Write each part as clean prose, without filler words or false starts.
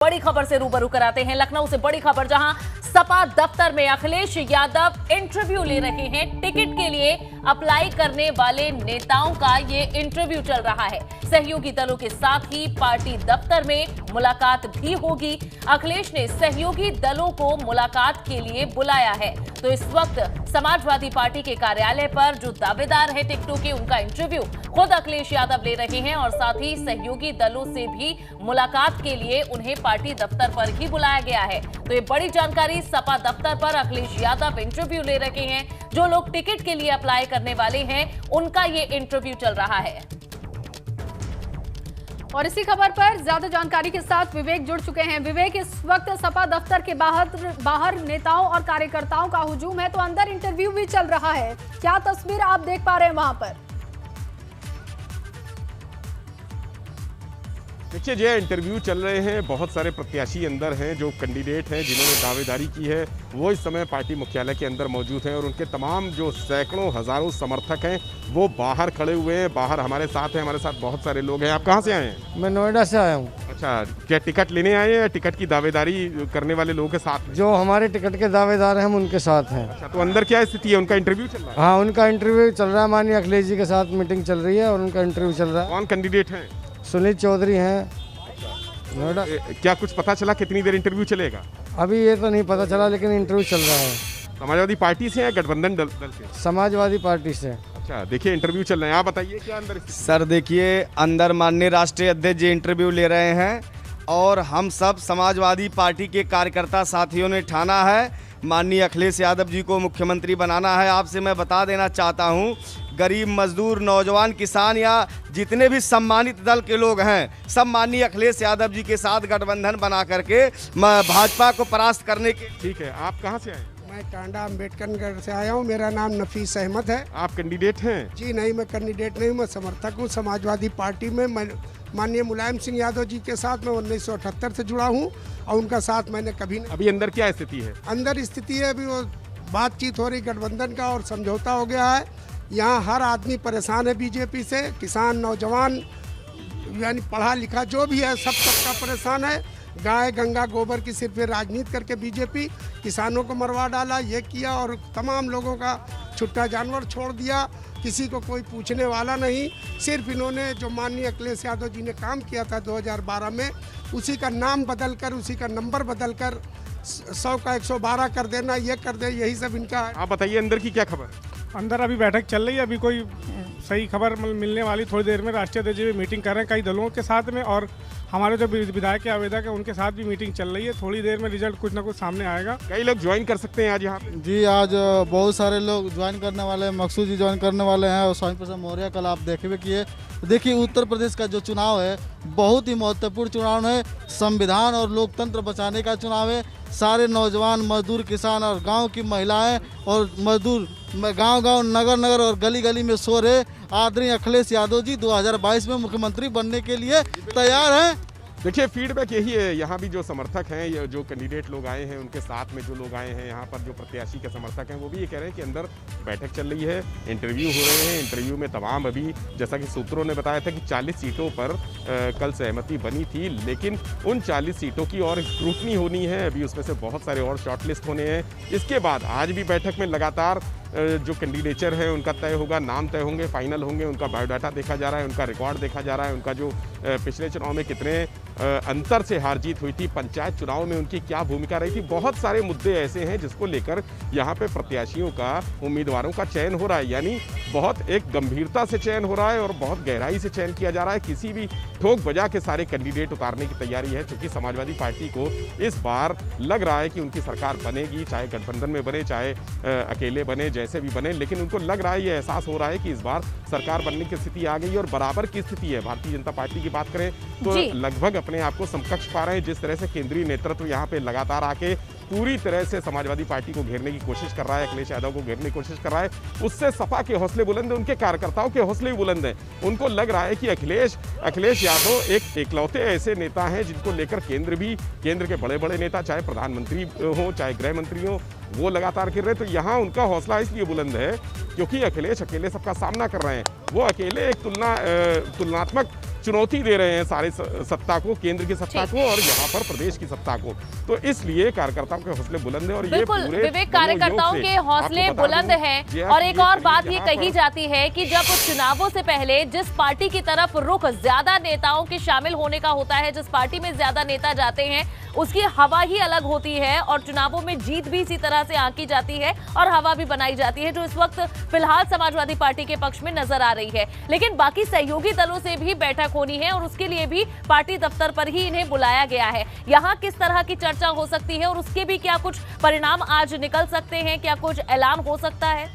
बड़ी खबर से रूबरू कराते हैं। लखनऊ से बड़ी खबर, जहां सपा दफ्तर में अखिलेश यादव इंटरव्यू ले रहे हैं। टिकट के लिए अप्लाई करने वाले नेताओं का ये इंटरव्यू चल रहा है। सहयोगी दलों के साथ ही पार्टी दफ्तर में मुलाकात भी होगी। अखिलेश ने सहयोगी दलों को मुलाकात के लिए बुलाया है। तो इस वक्त समाजवादी पार्टी के कार्यालय पर जो दावेदार है टिकटों के, उनका इंटरव्यू खुद अखिलेश यादव ले रहे हैं और साथ ही सहयोगी दलों से भी मुलाकात के लिए उन्हें पार्टी दफ्तर पर ही बुलाया गया है। तो ये बड़ी जानकारी, सपा दफ्तर पर अखिलेश यादव इंटरव्यू ले रहे हैं। जो लोग टिकट के लिए अप्लाई करने वाले हैं, उनका ये इंटरव्यू चल रहा है। और इसी खबर पर ज्यादा जानकारी के साथ विवेक जुड़ चुके हैं। विवेक, इस वक्त सपा दफ्तर के बाहर नेताओं और कार्यकर्ताओं का हुजूम है, तो अंदर इंटरव्यू भी चल रहा है। क्या तस्वीर आप देख पा रहे हैं वहां पर? देखिए, जो इंटरव्यू चल रहे हैं, बहुत सारे प्रत्याशी अंदर हैं, जो कैंडिडेट हैं जिन्होंने दावेदारी की है, वो इस समय पार्टी मुख्यालय के अंदर मौजूद हैं और उनके तमाम जो सैकड़ों हजारों समर्थक हैं वो बाहर खड़े हुए हैं। बाहर हमारे साथ हैं, हमारे साथ बहुत सारे लोग हैं। आप कहाँ से आए हैं? मैं नोएडा से आया हूँ। अच्छा, क्या टिकट लेने आए हैं या टिकट की दावेदारी करने वाले लोगों के साथ? जो हमारे टिकट के दावेदार हैं हम उनके साथ हैं। अच्छा, तो अंदर क्या स्थिति है? उनका इंटरव्यू चल रहा है? हाँ, उनका इंटरव्यू चल रहा है। माननीय अखिलेश जी के साथ मीटिंग चल रही है और उनका इंटरव्यू चल रहा है। कौन कैंडिडेट हैं? सुनील चौधरी हैं नोएडा। क्या कुछ पता चला कितनी देर इंटरव्यू चलेगा? अभी ये तो नहीं पता चला, लेकिन इंटरव्यू चल रहा है। समाजवादी पार्टी से या गठबंधन दल से? समाजवादी पार्टी से। अच्छा, देखिए इंटरव्यू चल रहे हैं। आप बताइए क्या अंदर? सर देखिए, अंदर माननीय राष्ट्रीय अध्यक्ष जी इंटरव्यू ले रहे हैं और हम सब समाजवादी पार्टी के कार्यकर्ता साथियों ने ठाना है माननीय अखिलेश यादव जी को मुख्यमंत्री बनाना है। आपसे मैं बता देना चाहता हूं, गरीब मजदूर, नौजवान, किसान या जितने भी सम्मानित दल के लोग हैं, सब माननीय अखिलेश यादव जी के साथ गठबंधन बना करके भाजपा को परास्त करने के। ठीक है, आप कहाँ से आए? मैं टांडा अम्बेडकर नगर से आया हूँ। मेरा नाम नफीस अहमद है। आप कैंडिडेट हैं? जी नहीं, मैं कैंडिडेट नहीं हूँ, मैं समर्थक हूँ समाजवादी पार्टी में। मैं माननीय मुलायम सिंह यादव जी के साथ मैं 1978 से जुड़ा हूँ और उनका साथ मैंने कभी नहीं। अभी अंदर क्या स्थिति है? अंदर स्थिति है, अभी वो बातचीत हो रही गठबंधन का और समझौता हो गया है। यहाँ हर आदमी परेशान है बीजेपी से, किसान, नौजवान, यानी पढ़ा लिखा जो भी है, सबका परेशान है। गाय गंगा गोबर की सिर्फ राजनीति करके बीजेपी किसानों को मरवा डाला, ये किया और तमाम लोगों का छुट्टा जानवर छोड़ दिया। किसी को कोई पूछने वाला नहीं। सिर्फ इन्होंने जो माननीय अखिलेश यादव जी ने काम किया था 2012 में, उसी का नाम बदलकर, उसी का नंबर बदलकर 100 का 112 कर देना, ये कर दे, यही सब इनका है। आप बताइए अंदर की क्या खबर? अंदर अभी बैठक चल रही है, अभी कोई सही खबर मिलने वाली थोड़ी देर में। राष्ट्रीय अध्यक्ष भी मीटिंग कर रहे हैं कई दलों के साथ में और हमारे जो विधायक के आवेदक है उनके साथ भी मीटिंग चल रही है। थोड़ी देर में रिजल्ट कुछ ना कुछ सामने आएगा। कई लोग ज्वाइन कर सकते हैं आज यहाँ पे? जी, आज बहुत सारे लोग ज्वाइन करने वाले हैं। मकसूद जी ज्वाइन करने वाले हैं और स्वामी प्रसाद मौर्य कल आप देखे किए। देखिए, उत्तर प्रदेश का जो चुनाव है बहुत ही महत्वपूर्ण चुनाव है। संविधान और लोकतंत्र बचाने का चुनाव है। सारे नौजवान, मजदूर, किसान और गांव की महिलाएं और मजदूर गांव-गांव, नगर-नगर और गली-गली में सो रहे आदरणीय अखिलेश यादव जी 2022 में मुख्यमंत्री बनने के लिए तैयार हैं। देखिए, फीडबैक यही है। यहाँ भी जो समर्थक हैं, ये जो कैंडिडेट लोग आए हैं, उनके साथ में जो लोग आए हैं यहाँ पर, जो प्रत्याशी के समर्थक हैं, वो भी ये कह रहे हैं कि अंदर बैठक चल रही है, इंटरव्यू हो रहे हैं। इंटरव्यू में तमाम, अभी जैसा कि सूत्रों ने बताया था कि 40 सीटों पर कल सहमति बनी थी, लेकिन उन 40 सीटों की और स्क्रूटनी होनी है। अभी उसमें से बहुत सारे और शॉर्टलिस्ट होने हैं। इसके बाद आज भी बैठक में लगातार जो कैंडिडेचर है उनका तय होगा, नाम तय होंगे, फाइनल होंगे। उनका बायोडाटा देखा जा रहा है, उनका रिकॉर्ड देखा जा रहा है, उनका जो पिछले चुनाव में कितने अंतर से हार जीत हुई थी, पंचायत चुनाव में उनकी क्या भूमिका रही थी। बहुत सारे मुद्दे ऐसे हैं जिसको लेकर यहाँ पे प्रत्याशियों का, उम्मीदवारों का चयन हो रहा है। यानी बहुत एक गंभीरता से चयन हो रहा है और बहुत गहराई से चयन किया जा रहा है। किसी भी ठोक बजा के सारे कैंडिडेट उतारने की तैयारी है, क्योंकि समाजवादी पार्टी को इस बार लग रहा है कि उनकी सरकार बनेगी, चाहे गठबंधन में बने, चाहे अकेले बने, जैसे भी बने। लेकिन उनको लग रहा है, ये एहसास हो रहा है कि इस बार सरकार बनने की स्थिति आ गई और बराबर की स्थिति है। भारतीय जनता पार्टी की बात करें तो लगभग अपने आप को समकक्ष पा रहे हैं। जिस तरह से केंद्रीय नेतृत्व यहाँ पे लगातार आके पूरी तरह से समाजवादी पार्टी को घेरने की कोशिश कर रहा है, अखिलेश यादव को घेरने की कोशिश कर रहा है, उससे सपा के हौसले बुलंद हैं, उनके कार्यकर्ताओं के हौसले भी बुलंद हैं। उनको लग रहा है कि अखिलेश यादव एक इकलौते ऐसे नेता हैं जिनको लेकर केंद्र के बड़े बड़े नेता, चाहे प्रधानमंत्री हो, चाहे गृह मंत्री हो, वो लगातार गिर रहे। तो यहाँ उनका हौसला इसलिए बुलंद है क्योंकि अखिलेश अकेले सबका सामना कर रहे हैं। वो अकेले एक तुलनात्मक चुनौती दे रहे हैं सारे सत्ता को, केंद्र की सत्ता को और यहाँ पर प्रदेश की सत्ता को। तो इसलिए कार्यकर्ताओं के हौसले बुलंद है और ये पूरे विवेक, कार्यकर्ताओं के हौसले बुलंद हैं। और एक और बात ये कही जाती है कि जब चुनावों से पहले जिस पार्टी की तरफ रुख ज्यादा नेताओं के शामिल होने का होता है, जिस पार्टी में ज्यादा नेता जाते हैं, उसकी हवा ही अलग होती है और चुनावों में जीत भी इसी तरह से आंकी जाती है और हवा भी बनाई जाती है, जो इस वक्त फिलहाल समाजवादी पार्टी के पक्ष में नजर आ रही है। लेकिन बाकी सहयोगी दलों से भी बैठक होनी है और उसके लिए भी पार्टी दफ्तर पर ही इन्हें बुलाया गया है। यहाँ किस तरह की चर्चा हो सकती है और उसके भी क्या कुछ परिणाम आज निकल सकते हैं, क्या कुछ ऐलान हो सकता है?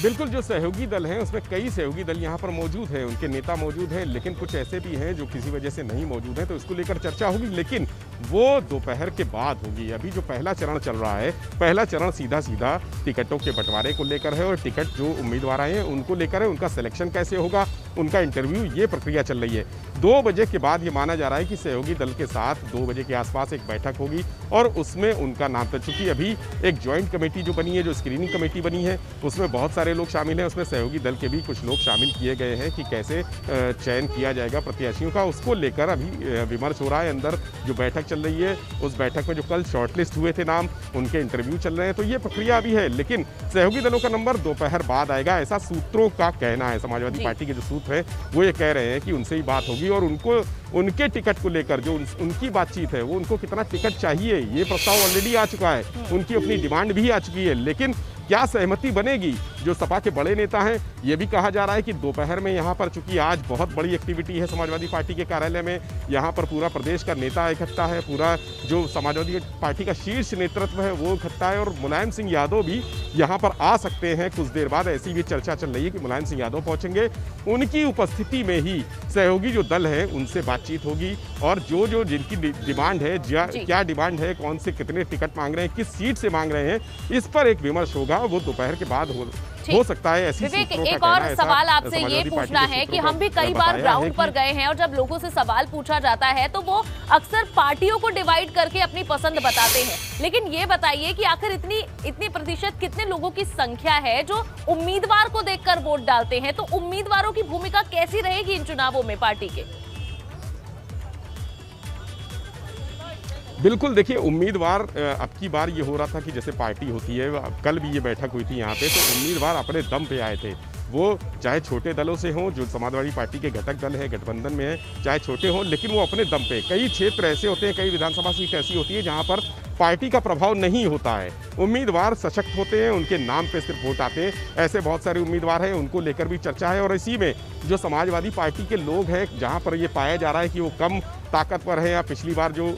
बिल्कुल, जो सहयोगी दल हैं उसमें कई सहयोगी दल यहाँ पर मौजूद हैं, उनके नेता मौजूद हैं, लेकिन कुछ ऐसे भी हैं जो किसी वजह से नहीं मौजूद हैं, तो इसको लेकर चर्चा होगी, लेकिन वो दोपहर के बाद होगी। अभी जो पहला चरण चल रहा है, पहला चरण सीधा टिकटों के बंटवारे को लेकर है और टिकट जो उम्मीदवार आए हैं उनको लेकर है, उनका सिलेक्शन कैसे होगा, उनका इंटरव्यू, ये प्रक्रिया चल रही है। 2 बजे के बाद ये माना जा रहा है कि सहयोगी दल के साथ 2 बजे के आसपास एक बैठक होगी और उसमें उनका नाम तय, चूंकि अभी एक ज्वाइंट कमेटी जो बनी है, जो स्क्रीनिंग कमेटी बनी है, उसमें बहुत सारे लोग शामिल हैं, उसमें सहयोगी दल के भी कुछ लोग शामिल किए गए हैं कि कैसे चयन किया जाएगा प्रत्याशियों का, उसको लेकर अभी विमर्श हो रहा है। अंदर जो बैठक चल रही है, उस बैठक में जो कल शॉर्टलिस्ट हुए थे नाम, उनके इंटरव्यू चल रहे हैं, तो ये प्रक्रिया अभी है, लेकिन सहयोगी दलों का नंबर दोपहर बाद आएगा, ऐसा सूत्रों का कहना है। समाजवादी पार्टी के जो सूत्र है वो ये कह रहे हैं कि उनसे ही बात होगी और उनको उनके टिकट को लेकर जो उनकी बातचीत है, वो उनको कितना टिकट चाहिए, ये प्रस्ताव ऑलरेडी आ चुका है, उनकी अपनी डिमांड भी आ चुकी है, लेकिन क्या सहमति बनेगी जो सपा के बड़े नेता हैं। ये भी कहा जा रहा है कि दोपहर में यहाँ पर, चूंकि आज बहुत बड़ी एक्टिविटी है समाजवादी पार्टी के कार्यालय में, यहाँ पर पूरा प्रदेश का नेता इकट्ठा है, पूरा जो समाजवादी पार्टी का शीर्ष नेतृत्व है वो इकट्ठा है और मुलायम सिंह यादव भी यहाँ पर आ सकते हैं कुछ देर बाद। ऐसी भी चर्चा चल रही है कि मुलायम सिंह यादव पहुँचेंगे, उनकी उपस्थिति में ही सहयोगी जो दल है उनसे बातचीत होगी और जो जिनकी डिमांड है, क्या डिमांड है, कौन से कितने टिकट मांग रहे हैं, किस सीट से मांग रहे हैं, इस पर एक विमर्श होगा, वो दोपहर के बाद हो सकता है। ऐसी विवेक, एक और सवाल आपसे ये पूछना है कि हम भी कई बार ग्राउंड पर गए हैं और जब लोगों से सवाल पूछा जाता है तो वो अक्सर पार्टियों को डिवाइड करके अपनी पसंद बताते हैं, लेकिन ये बताइए कि आखिर इतनी प्रतिशत कितने लोगों की संख्या है जो उम्मीदवार को देखकर वोट डालते हैं? तो उम्मीदवारों की भूमिका कैसी रहेगी इन चुनावों में पार्टी के? बिल्कुल, देखिए, उम्मीदवार अब की बार ये हो रहा था कि जैसे पार्टी होती है, कल भी ये बैठक हुई थी यहाँ पे, तो उम्मीदवार अपने दम पे आए थे, वो चाहे छोटे दलों से हों, जो समाजवादी पार्टी के घटक दल है, गठबंधन में है, चाहे छोटे हों, लेकिन वो अपने दम पे। कई क्षेत्र ऐसे होते हैं, कई विधानसभा सीट ऐसी होती है जहाँ पर पार्टी का प्रभाव नहीं होता है, उम्मीदवार सशक्त होते हैं, उनके नाम पे सिर्फ वोट आते हैं। ऐसे बहुत सारे उम्मीदवार हैं, उनको लेकर भी चर्चा है और इसी में जो समाजवादी पार्टी के लोग हैं, जहाँ पर ये पाया जा रहा है कि वो कम ताकतवर है या पिछली बार जो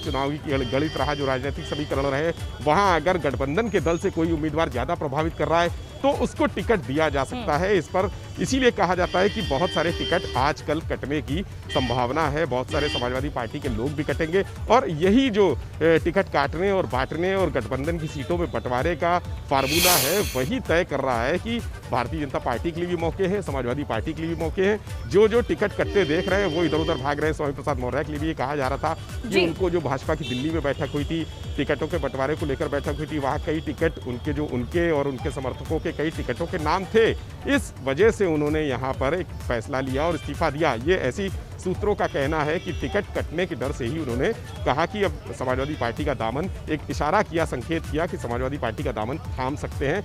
चुनावी गणित रहा, जो राजनीतिक समीकरण रहे, वहाँ अगर गठबंधन के दल से कोई उम्मीदवार ज़्यादा प्रभावित कर रहा है तो उसको टिकट दिया जा सकता है। इस पर इसीलिए कहा जाता है कि बहुत सारे टिकट आजकल कटने की संभावना है, बहुत सारे समाजवादी पार्टी के लोग भी कटेंगे और यही जो टिकट काटने और बांटने और गठबंधन की सीटों में बंटवारे का फार्मूला है, वही तय कर रहा है कि भारतीय जनता पार्टी के लिए भी मौके हैं, समाजवादी पार्टी के लिए भी मौके हैं। जो टिकट कटते देख रहे हैं वो इधर उधर भाग रहे हैं। स्वामी प्रसाद मौर्य के लिए भी ये कहा जा रहा था कि उनको जो भाजपा की दिल्ली में बैठक हुई थी, टिकटों के बंटवारे को लेकर बैठक हुई थी, वहाँ कई टिकट उनके और उनके समर्थकों के कई टिकटों के नाम थे, इस वजह से उन्होंने यहाँ पर एक फैसला लिया और इस्तीफा दिया। ये ऐसी सूत्रों का कहना है कि टिकट कटने के डर से ही उन्होंने कहा कि अब समाजवादी पार्टी का दामन, एक इशारा किया, संकेत किया कि समाजवादी पार्टी का दामन थाम सकते हैं।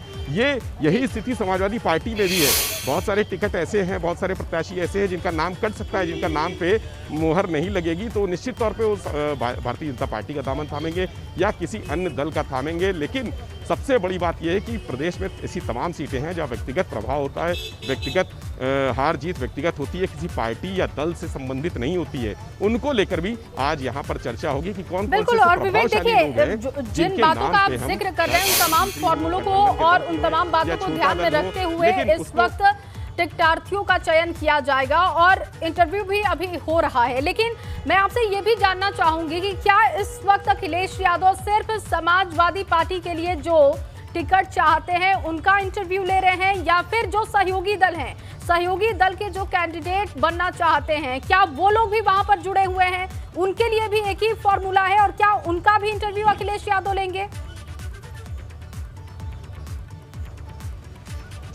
यही स्थिति समाजवादी पार्टी में भी है। बहुत सारे टिकट ऐसे हैं, बहुत सारे प्रत्याशी ऐसे हैं जिनका नाम कट सकता है, जिनका नाम पे मोहर नहीं लगेगी, तो निश्चित तौर पे वो भारतीय जनता पार्टी का दामन थामेंगे या किसी अन्य दल का थामेंगे। लेकिन सबसे बड़ी बात यह है कि प्रदेश में ऐसी तमाम सीटें हैं जहाँ व्यक्तिगत प्रभाव होता है, व्यक्तिगत हार जीत व्यक्तिगत होती है, किसी पार्टी या दल से संबंधित नहीं होती है। उनको लेकर भी आज यहाँ पर चर्चा होगी कि कौन कौन से प्रभावशाली लोग हैं जिन बातों का आप जिक्र कर रहे हैं, उन तमाम फॉर्मूलों को और उन तमाम बातों को ध्यान में रखते हुए इस वक्त टिकटार्थियों का चयन किया जाएगा और इंटरव्यू भी अभी हो रहा है। लेकिन मैं आपसे ये भी जानना चाहूंगी कि क्या इस वक्त अखिलेश यादव सिर्फ समाजवादी पार्टी के लिए जो टिकट चाहते हैं उनका इंटरव्यू ले रहे हैं, या फिर जो सहयोगी दल हैं, सहयोगी दल के जो कैंडिडेट बनना चाहते हैं, क्या वो लोग भी वहां पर जुड़े हुए हैं, उनके लिए भी एक ही फॉर्मूला है और क्या उनका भी इंटरव्यू अखिलेश यादव लेंगे?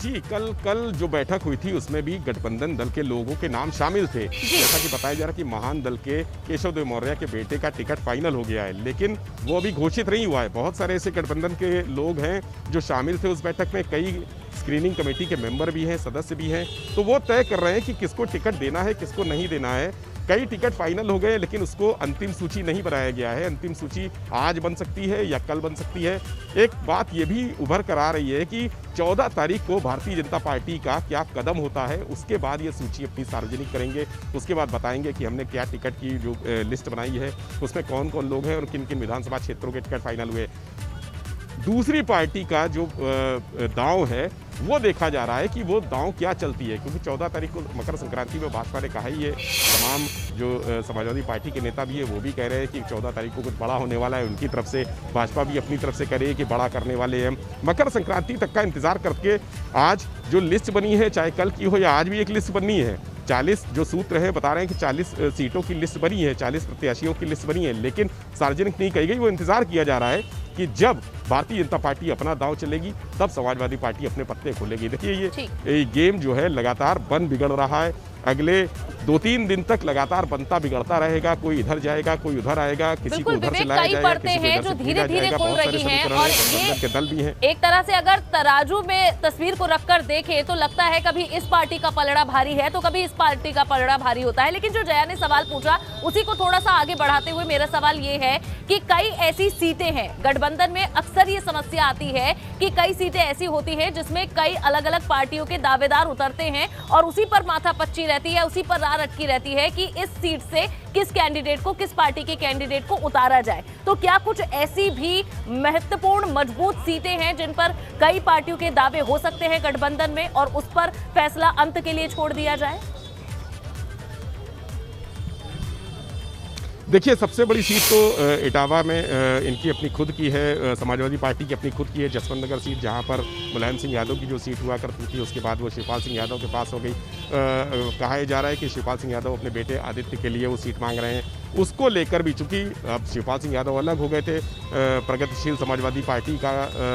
जी, कल जो बैठक हुई थी उसमें भी गठबंधन दल के लोगों के नाम शामिल थे। जैसा कि बताया जा रहा कि महान दल के केशव देव मौर्य के बेटे का टिकट फाइनल हो गया है, लेकिन वो अभी घोषित नहीं हुआ है। बहुत सारे ऐसे गठबंधन के लोग हैं जो शामिल थे उस बैठक में, कई स्क्रीनिंग कमेटी के मेंबर भी हैं, सदस्य भी हैं, तो वो तय कर रहे हैं कि किसको टिकट देना है, किसको नहीं देना है। कई टिकट फाइनल हो गए, लेकिन उसको अंतिम सूची नहीं बनाया गया है। अंतिम सूची आज बन सकती है या कल बन सकती है। एक बात ये भी उभर कर आ रही है कि 14 तारीख को भारतीय जनता पार्टी का क्या कदम होता है, उसके बाद ये सूची अपनी सार्वजनिक करेंगे। उसके बाद बताएंगे कि हमने क्या टिकट की जो लिस्ट बनाई है उसमें कौन कौन लोग हैं और किन किन विधानसभा क्षेत्रों के टिकट फाइनल हुए। दूसरी पार्टी का जो दांव है वो देखा जा रहा है कि वो दांव क्या चलती है, क्योंकि 14 तारीख को मकर संक्रांति में भाजपा ने कहा ही है, तमाम जो समाजवादी पार्टी के नेता भी है वो भी कह रहे हैं कि 14 तारीख को कुछ बड़ा होने वाला है। उनकी तरफ से भाजपा भी अपनी तरफ से कह रही है कि बड़ा करने वाले हैं। मकर संक्रांति तक का इंतजार करके आज जो लिस्ट बनी है, चाहे कल की हो या आज भी एक लिस्ट बननी है। 40 जो सूत्र हैं बता रहे हैं कि 40 सीटों की लिस्ट बनी है, 40 प्रत्याशियों की लिस्ट बनी है, लेकिन सार्वजनिक नहीं कही गई। वो इंतजार किया जा रहा है कि जब भारतीय जनता पार्टी अपना दांव चलेगी तब समाजवादी पार्टी अपने पत्ते खोलेगी। देखिए ये गेम जो है लगातार बन बिगड़ रहा है। अगले 2-3 दिन तक लगातार बनता बिगड़ता रहेगा। कोई इधर जाएगा, कोई उधर आएगा, किसी को उधर से लाया जाएगा, किसी को इधर से भेजा जाएगा। बहुत सारे समीकरण हैं, गठबंधन के दल भी हैं। एक तरह से अगर तराजू में तस्वीर को रखकर देखें तो लगता है कभी इस पार्टी का पलड़ा भारी है तो कभी इस पार्टी का पलड़ा भारी होता है। लेकिन जो जया ने सवाल पूछा उसी को थोड़ा सा आगे बढ़ाते हुए मेरा सवाल ये है कि कई ऐसी सीटें हैं, गठबंधन में अक्सर ये समस्या आती है कि कई सीटें ऐसी होती हैं जिसमें कई अलग अलग पार्टियों के दावेदार उतरते हैं और उसी पर माथापच्ची रहती है, उसी पर राह अटकी रहती है कि इस सीट से किस कैंडिडेट को, किस पार्टी के कैंडिडेट को उतारा जाए। तो क्या कुछ ऐसी भी महत्वपूर्ण मजबूत सीटें हैं जिन पर कई पार्टियों के दावे हो सकते हैं गठबंधन में और उस पर फैसला अंत के लिए छोड़ दिया जाए? देखिए, सबसे बड़ी सीट तो इटावा में इनकी अपनी खुद की है, समाजवादी पार्टी की अपनी खुद की है। जसवंत नगर सीट जहां पर मुलायम सिंह यादव की जो सीट हुआ करती थी उसके बाद वो शिवपाल सिंह यादव के पास हो गई। कहा जा रहा है कि शिवपाल सिंह यादव अपने बेटे आदित्य के लिए वो सीट मांग रहे हैं। उसको लेकर भी, चूंकि अब शिवपाल सिंह यादव अलग हो गए थे, प्रगतिशील समाजवादी पार्टी का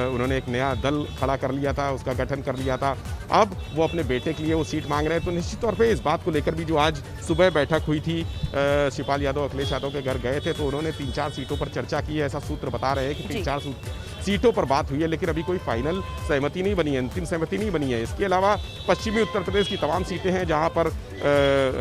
उन्होंने एक नया दल खड़ा कर लिया था, उसका गठन कर लिया था। अब वो अपने बेटे के लिए वो सीट मांग रहे हैं। तो निश्चित तौर पे इस बात को लेकर भी जो आज सुबह बैठक हुई थी, शिवपाल यादव अखिलेश यादव के घर गए थे तो उन्होंने 3-4 सीटों पर चर्चा की है। ऐसा सूत्र बता रहे हैं कि 3-4 सीटों पर बात हुई है, लेकिन अभी कोई फाइनल सहमति नहीं बनी है, अंतिम सहमति नहीं बनी है। इसके अलावा पश्चिमी उत्तर प्रदेश की तमाम सीटें हैं जहां पर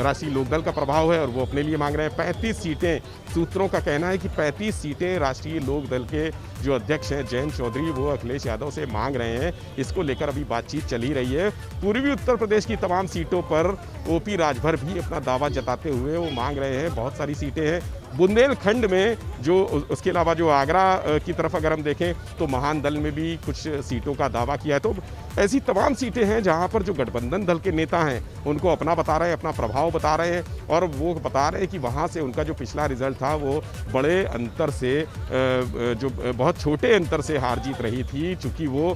राष्ट्रीय लोकदल का प्रभाव है और वो अपने लिए मांग रहे हैं। 35 सीटें, सूत्रों का कहना है कि 35 सीटें राष्ट्रीय लोकदल के जो अध्यक्ष हैं जयंत चौधरी, वो अखिलेश यादव से मांग रहे हैं। इसको लेकर अभी बातचीत चल ही रही है। पूर्वी उत्तर प्रदेश की तमाम सीटों पर ओपी राजभर भी अपना दावा जताते हुए वो मांग रहे हैं। बहुत सारी सीटें हैं बुंदेलखंड में, जो उसके अलावा जो आगरा की तरफ अगर हम देखें तो महान दल में भी कुछ सीटों का दावा किया है। तो ऐसी तमाम सीटें हैं जहां पर जो गठबंधन दल के नेता हैं उनको अपना बता रहे हैं, अपना प्रभाव बता रहे हैं और वो बता रहे हैं कि वहां से उनका जो पिछला रिजल्ट था वो बड़े अंतर से, जो बहुत छोटे अंतर से हार जीत रही थी। चूँकि वो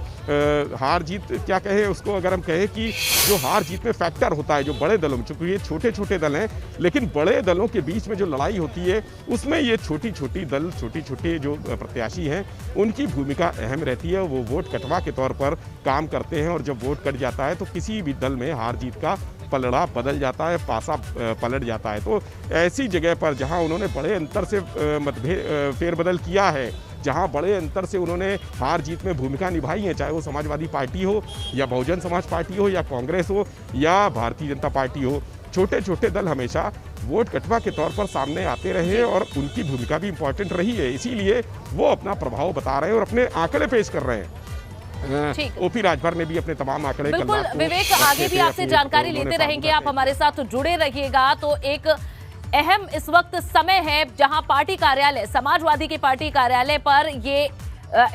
हार जीत क्या कहे उसको, अगर हम कहें कि जो हार जीत में फैक्टर होता है जो बड़े दलों में, चूँकि ये छोटे छोटे दल हैं लेकिन बड़े दलों के बीच में जो लड़ाई होती है उसमें ये छोटी छोटी दल, छोटी छोटी जो प्रत्याशी हैं उनकी भूमिका अहम रहती है। वो वोट कटवा के तौर पर काम करते हैं और जब वोट कट जाता है तो किसी भी दल में हार जीत का पलड़ा बदल जाता है, पासा पलट जाता है। तो ऐसी जगह पर जहां उन्होंने बड़े अंतर से फेरबदल किया है, जहां बड़े अंतर से उन्होंने हार जीत में भूमिका निभाई है, चाहे वो समाजवादी पार्टी हो या बहुजन समाज पार्टी हो या कांग्रेस हो या भारतीय जनता पार्टी हो, छोटे छोटे दल हमेशा वोट कटवा के तौर पर सामने आते रहे और उनकी भूमिका भी इम्पोर्टेंट रही है। इसीलिए वो अपना प्रभाव बता रहे हैं और अपने आंकड़े पेश कर रहे हैं। ओपी राजभर ने भी अपने तमाम आंकड़े, बिल्कुल विवेक, आगे भी आपसे जानकारी लेते रहेंगे, आप हमारे साथ जुड़े रहिएगा। तो एक अहम इस वक्त समय है जहां पार्टी कार्यालय, समाजवादी की पार्टी कार्यालय पर ये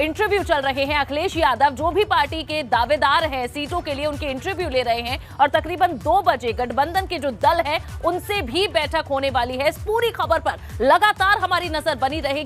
इंटरव्यू चल रहे हैं। अखिलेश यादव जो भी पार्टी के दावेदार हैं सीटों के लिए, उनके इंटरव्यू ले रहे हैं और तकरीबन 2 बजे गठबंधन के जो दल है उनसे भी बैठक होने वाली है। इस पूरी खबर पर लगातार हमारी नजर बनी रहेगी।